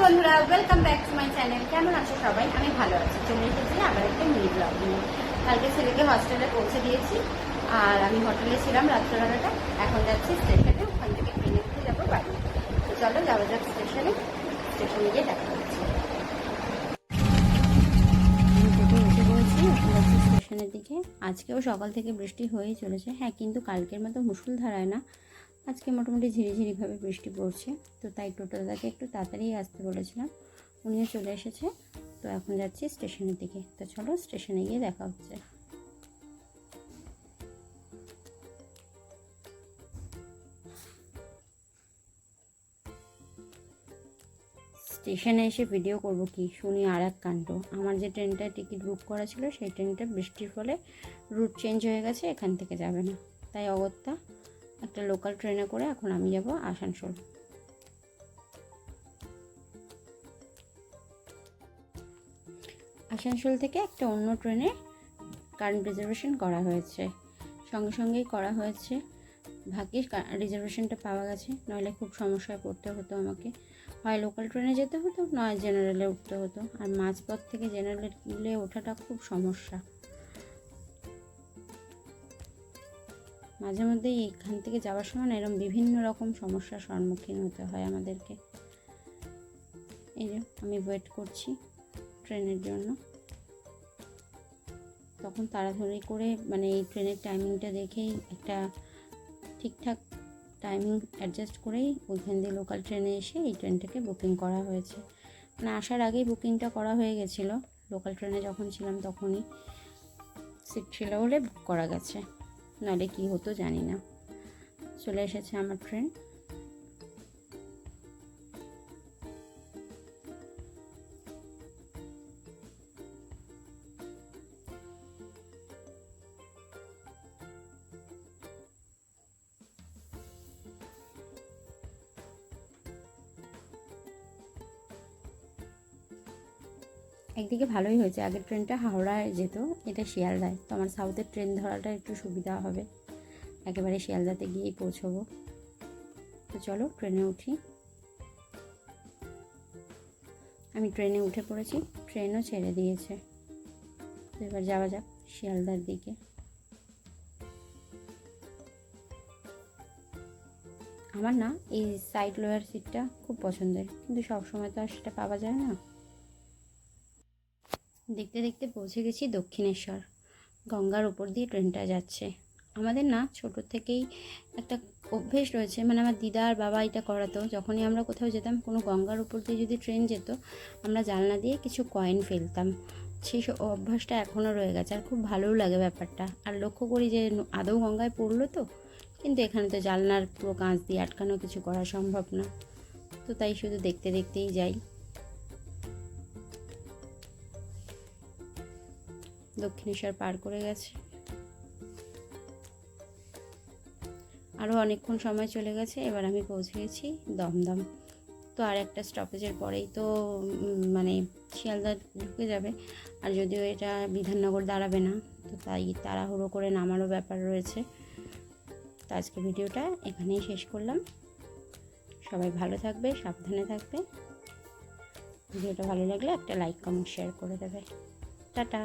বন্ধুরা, welcome back to my channel. কেমন আছো সবাই? আমি ভালো আছি। চলে এসেছি আবার একটা মিনি ব্লগ নিয়ে। কালকে ছেলেকে হস্টেলে পৌঁছে দিয়েছি, আর আমি হোটেলে ছিলাম রাত্রেবেলাটা। এখন যাচ্ছি স্টেশনে, ওখান থেকে ট্রেনে উঠে যাবো বাড়ি। তো চলো যাওয়া যাক স্টেশনে। স্টেশনে গিয়ে দেখা হচ্ছে। উঠে পড়েছি, এখন যাচ্ছি স্টেশনের দিকে। আজকেও সকাল থেকে বৃষ্টি হয়েই চলেছে। হ্যাঁ, কিন্তু কালকের মতো মুষলধারায় না, আজকে মোটামুটি ঝিরিঝিরিভাবে বৃষ্টি পড়ছে। তো তাই টোটোদাদাকে একটু তাড়াতাড়ি আসতে বলেছিলাম, উনিও চলে এসেছে। তো এখন যাচ্ছি স্টেশনের দিকে। তো চলো স্টেশনে গিয়ে দেখা হচ্ছে। স্টেশনে এসে ভিডিও করব কি, শুনি আর এক কাণ্ড। আমার যে ট্রেনটায় টিকিট বুক করা ছিল, সেই ট্রেনটা বৃষ্টির ফলে রুট চেঞ্জ হয়ে গেছে, এখান থেকে যাবে না। তাই অগত্যা একটা লোকাল ট্রেনে করে এখন আমি যাব আসানসোল। আসানসোল থেকে একটা অন্য ট্রেনে কারেন্ট রিজার্ভেশন করা হয়েছে, সঙ্গে সঙ্গেই করা হয়েছে। ভাগ্যিস রিজার্ভেশনটা পাওয়া গেছে, নইলে খুব সমস্যায় পড়তে হতো আমাকে। হয় লোকাল ট্রেনে যেতে হতো, নয় জেনারেলে উঠতে হতো। আর মাঝপথ থেকে জেনারেলে ওঠাটা খুব সমস্যা। মাঝে মধ্যেই এখান থেকে যাওয়ার সময় এরকম বিভিন্ন রকম সমস্যার সম্মুখীন হতে হয় আমাদেরকে। এই যে আমি ওয়েট করছি ট্রেনের জন্য। তখন তাড়াতাড়ি করে এই ট্রেনের টাইমিংটা দেখেই একটা ঠিকঠাক টাইমিং অ্যাডজাস্ট করেই ওইখান দিয়ে লোকাল ট্রেনে এসে এই ট্রেনটাকে বুকিং করা হয়েছে। আসার আগেই বুকিংটা করা হয়ে গেছিলো। লোকাল ট্রেনে যখন ছিলাম তখনই সিট ছিল বলে বুক করা গেছে, নাহলে কী হতো জানি না। চলে এসেছে আমার ট্রেন। একদিকে ভালোই হয়েছে, আগের ট্রেনটা হাওড়ায় যেত, এটা শিয়ালদায়। তো আমার সাউথের ট্রেন ধরাটা একটু সুবিধা হবে, একেবারে শিয়ালদাতে গিয়েই পৌঁছবো। তো চলো ট্রেনে উঠি। আমি ট্রেনে উঠে পড়েছি, ট্রেনও ছেড়ে দিয়েছে। তো এবার যাওয়া যাক শিয়ালদার দিকে। আমার না এই সাইড লোয়ার সিটটা খুব পছন্দের, কিন্তু সবসময় তো আর সেটা পাওয়া যায় না। দেখতে দেখতে পৌঁছে গেছি দক্ষিণেশ্বর। গঙ্গার উপর দিয়ে ট্রেনটা যাচ্ছে। আমাদের না ছোটো থেকেই একটা অভ্যেস রয়েছে, আমার দিদা আর বাবা এটা করাতো। যখনই আমরা কোথাও যেতাম, কোনো গঙ্গার উপর দিয়ে যদি ট্রেন যেত, আমরা জানলা দিয়ে কিছু কয়েন ফেলতাম। সেই অভ্যাসটা এখনও রয়ে গেছে, আর খুব ভালোও লাগে ব্যাপারটা। আর লক্ষ্য করি যে আদৌ গঙ্গায় পড়লো তো, কিন্তু এখানে তো জানলার পুরো কাঁচ দিয়ে আটকানো, কিছু করা সম্ভব না। তো তাই শুধু দেখতে দেখতেই যাই। দক্ষিণেশ্বর পার করে গেছে, আরও অনেকক্ষণ সময় চলে গেছে। এবার আমি পৌঁছে গেছি দমদম। তো আর একটা স্টপেজের পরেই তো শিয়ালদা ঢুকে যাবে। আর যদিও এটা বিধাননগর দাঁড়াবে না, তো তাই তাড়াহুড়ো করে নামারও ব্যাপার রয়েছে। তো আজকে ভিডিওটা এখানেই শেষ করলাম। সবাই ভালো থাকবে, সাবধানে থাকবে। ভিডিওটা ভালো লাগলে একটা লাইক, কমেন্ট, শেয়ার করে দেবে। টাটা।